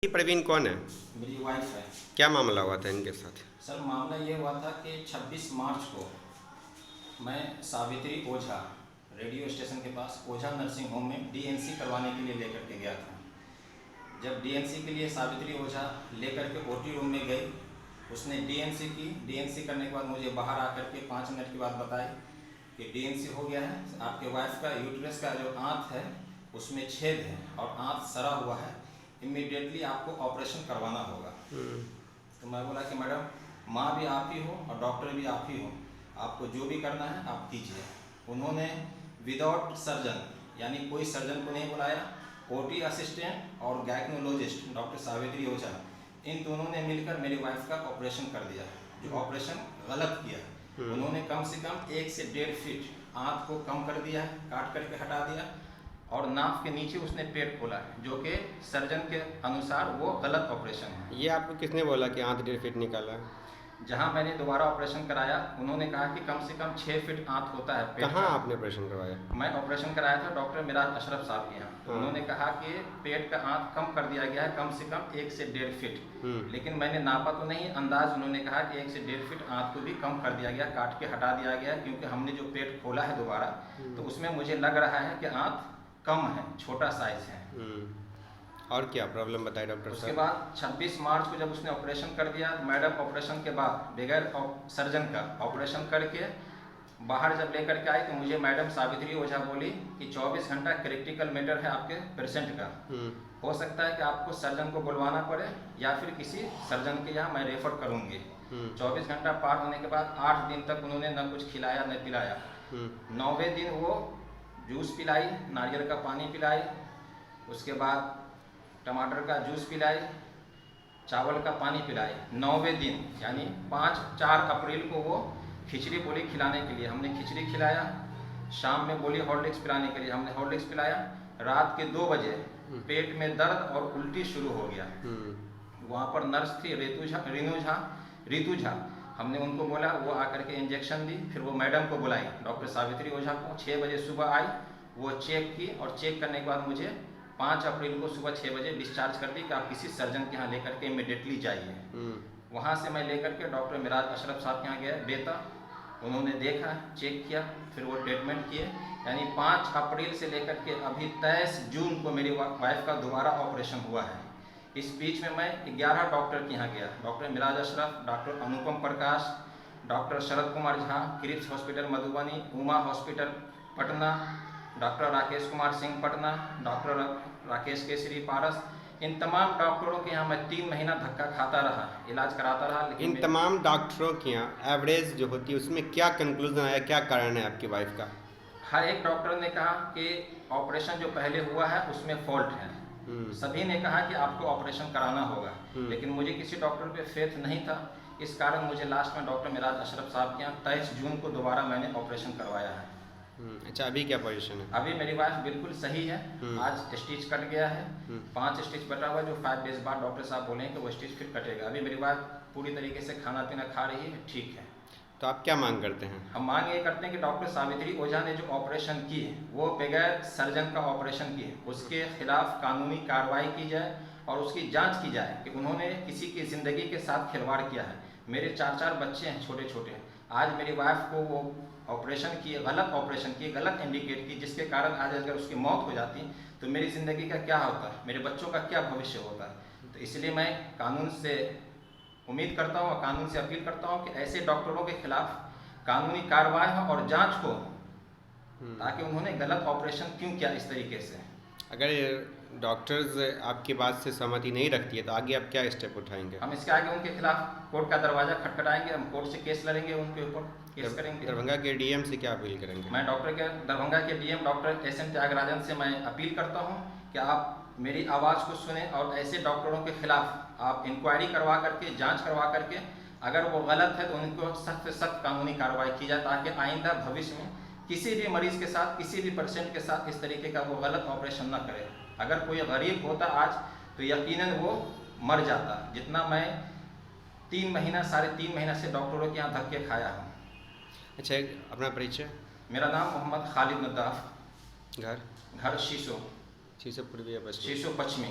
प्रवीण कौन है? मेरी वाइफ है। क्या मामला हुआ था इनके साथ? सर मामला ये हुआ था कि 26 मार्च को मैं सावित्री ओझा रेडियो स्टेशन के पास ओझा नर्सिंग होम में डीएनसी करवाने के लिए लेकर के गया था। जब डीएनसी के लिए सावित्री ओझा लेकर के ओटी रूम में गई, उसने डीएनसी की। डीएनसी करने के बाद मुझे बाहर आकर के 5 मिनट के बाद बताई कि डीएनसी हो गया है, आपके वाइफ का यूट्रस का जो आंत है उसमें छेद है और आंत सड़ा हुआ है, इमीडिएटली आपको ऑपरेशन करवाना होगा। तो मैं बोला कि मैडम माँ भी आप ही हो और डॉक्टर भी आप ही हो, आपको जो भी करना है आप कीजिए। उन्होंने विदाउट सर्जन यानी कोई सर्जन को नहीं बुलाया, ओटी असिस्टेंट और गायनेकोलॉजिस्ट डॉक्टर सावित्री ओझा, इन दोनों ने मिलकर मेरी वाइफ का ऑपरेशन कर दिया, जो ऑपरेशन गलत किया। उन्होंने कम से कम 1 से 1.5 फीट आंत को कम कर दिया, काट करके हटा दिया और नाक के नीचे उसने पेट खोला, जो कि सर्जन के अनुसार वो गलत ऑपरेशन है। ये आपको किसने बोला कि आंत 1.5 फीट निकाला? जहां मैंने दोबारा ऑपरेशन कराया, उन्होंने कहा कि कम से कम 6 फीट आंत होता है पेट। कहाँ आपने ऑपरेशन करवाया? मैं ऑपरेशन कराया था डॉक्टर मिराज अशरफ साहब के यहाँ। उन्होंने कहा कि पेट का आंत कम कर दिया गया है, कम से कम 1 से 1.5 फीट। लेकिन मैंने नापा तो नहीं, अंदाज उन्होंने कहा कि 1 से 1.5 फीट आंत को भी कम कर दिया गया, काट के हटा दिया गया, क्योंकि हमने जो पेट खोला है दोबारा तो उसमें मुझे लग रहा है कि आंत कम है, छोटा साइज है। और क्या प्रॉब्लम बताई डॉक्टर साहब? उसके बाद 26 मार्च को जब उसने ऑपरेशन कर दिया, मैडम ऑपरेशन के बाद बगैर सर्जन का ऑपरेशन करके बाहर जब लेकर के आई तो मुझे मैडम सावित्री ओझा बोली कि 24 घंटा क्रिटिकल मैटर है आपके पेशेंट का, हो सकता है कि आपको सर्जन को बुलवाना पड़े या फिर किसी सर्जन के यहाँ मैं रेफर करूँगी। 24 घंटा पार होने के बाद 8 दिन तक उन्होंने न कुछ खिलाया न पिलाया। 9वें दिन वो जूस पिलाई, नारियल का पानी पिलाई, उसके बाद टमाटर का जूस पिलाई, चावल का पानी पिलाई। 9वें दिन यानी 4 अप्रैल को वो खिचड़ी बोली खिलाने के लिए, हमने खिचड़ी खिलाया। शाम में बोली हॉर्लिक्स पिलाने के लिए, हमने हॉर्लिक्स पिलाया। रात के 2 बजे पेट में दर्द और उल्टी शुरू हो गया। वहाँ पर नर्स थी रीतू झा, हमने उनको बोला, वो आकर के इंजेक्शन दी। फिर वो मैडम को बुलाई, डॉक्टर सावित्री ओझा को। 6 बजे सुबह आई, वो चेक की और चेक करने के बाद मुझे 5 अप्रैल को सुबह 6 बजे डिस्चार्ज कर दी कि आप किसी सर्जन के यहाँ लेकर के इमीडिएटली जाइए। वहाँ से मैं लेकर के डॉक्टर मिराज अशरफ साहब के यहाँ गया बेता, उन्होंने देखा, चेक किया, फिर वो ट्रीटमेंट किए। यानी 5 अप्रैल से लेकर के अभी 23 जून को मेरी वाइफ का दोबारा ऑपरेशन हुआ है। इस बीच में मैं 11 डॉक्टर के यहाँ गया, doctor Miraj Ashraf, doctor Anupam Prakash, doctor Sharad Kumar Jha, Cripps hospital Madhubani, Uma hospital Patna, doctor Rakesh Kumar Singh Patna, doctor Rakesh Kesari Paras, इन तमाम डॉक्टरों के यहाँ मैं 3 महीना धक्का खाता रहा, इलाज कराता रहा। लेकिन इन तमाम डॉक्टरों के यहाँ एवरेज जो होती है उसमें क्या कंक्लूजन आया, क्या कारण है आपकी वाइफ का? हर एक डॉक्टर ने कहा कि ऑपरेशन जो पहले हुआ है उसमें फॉल्ट है। सभी ने कहा कि आपको ऑपरेशन कराना होगा, लेकिन मुझे किसी डॉक्टर पे फेथ नहीं था। इस कारण मुझे लास्ट में डॉक्टर मिराज अशरफ साहब के यहाँ 23 जून को दोबारा मैंने ऑपरेशन करवाया है। अच्छा, अभी क्या पोजीशन है? अभी मेरी वाइफ बिल्कुल सही है। आज स्टिच कट गया है, 5 स्टिच बचा हुआ, जो 5 डेज बाद डॉक्टर साहब बोले कि वो स्टिच फिर कटेगा। अभी मेरी वाइफ पूरी तरीके से खाना पीना खा रही है, ठीक है। तो आप क्या मांग करते हैं? हम मांग ये करते हैं कि डॉक्टर सावित्री ओझा ने जो ऑपरेशन किए वो बगैर सर्जन का ऑपरेशन किए, उसके खिलाफ कानूनी कार्रवाई की जाए और उसकी जांच की जाए कि उन्होंने किसी की ज़िंदगी के साथ खिलवाड़ किया है। मेरे 4 बच्चे हैं छोटे छोटे, आज मेरी वाइफ को वो ऑपरेशन किए, गलत ऑपरेशन किए, गलत इंडिकेट की, जिसके कारण आज अगर उसकी मौत हो जाती तो मेरी ज़िंदगी का क्या होता, मेरे बच्चों का क्या भविष्य होता। तो इसलिए मैं कानून से उम्मीद करता हूँ और कानून से अपील करता हूँ कि ऐसे डॉक्टरों के खिलाफ कानूनी कार्रवाई हो और जांच हो, ताकि उन्होंने गलत ऑपरेशन क्यों किया इस तरीके से। अगर डॉक्टर्स आपकी बात से सहमति नहीं रखती है तो आगे आप क्या स्टेप उठाएंगे? हम इसके आगे उनके खिलाफ कोर्ट का दरवाजा खटखटाएंगे, हम कोर्ट से केस लड़ेंगे, उनके ऊपर केस करेंगे। दरभंगा के डीएम से क्या अपील करेंगे? मैं दरभंगा के DM doctor S M Tyagarajan से मैं अपील करता हूँ कि आप मेरी आवाज़ को सुने और ऐसे डॉक्टरों के खिलाफ आप इंक्वायरी करवा करके, जांच करवा करके, अगर वो गलत है तो उनको सख्त से सख्त कानूनी कार्रवाई की जाए, ताकि आइंदा भविष्य में किसी भी मरीज़ के साथ, किसी भी पेशेंट के साथ इस तरीके का वो गलत ऑपरेशन ना करे। अगर कोई गरीब होता आज तो यकीनन वो मर जाता, जितना मैं 3 महीना, 3.5 महीना से डॉक्टरों के यहाँ धक्के खाया हूँ। अच्छा, अपना परिचय? मेरा नाम मोहम्मद खालिद नद्दाफ, घर शीशो पूर्वी या पश्चिमी? शीशो पश्चिमी।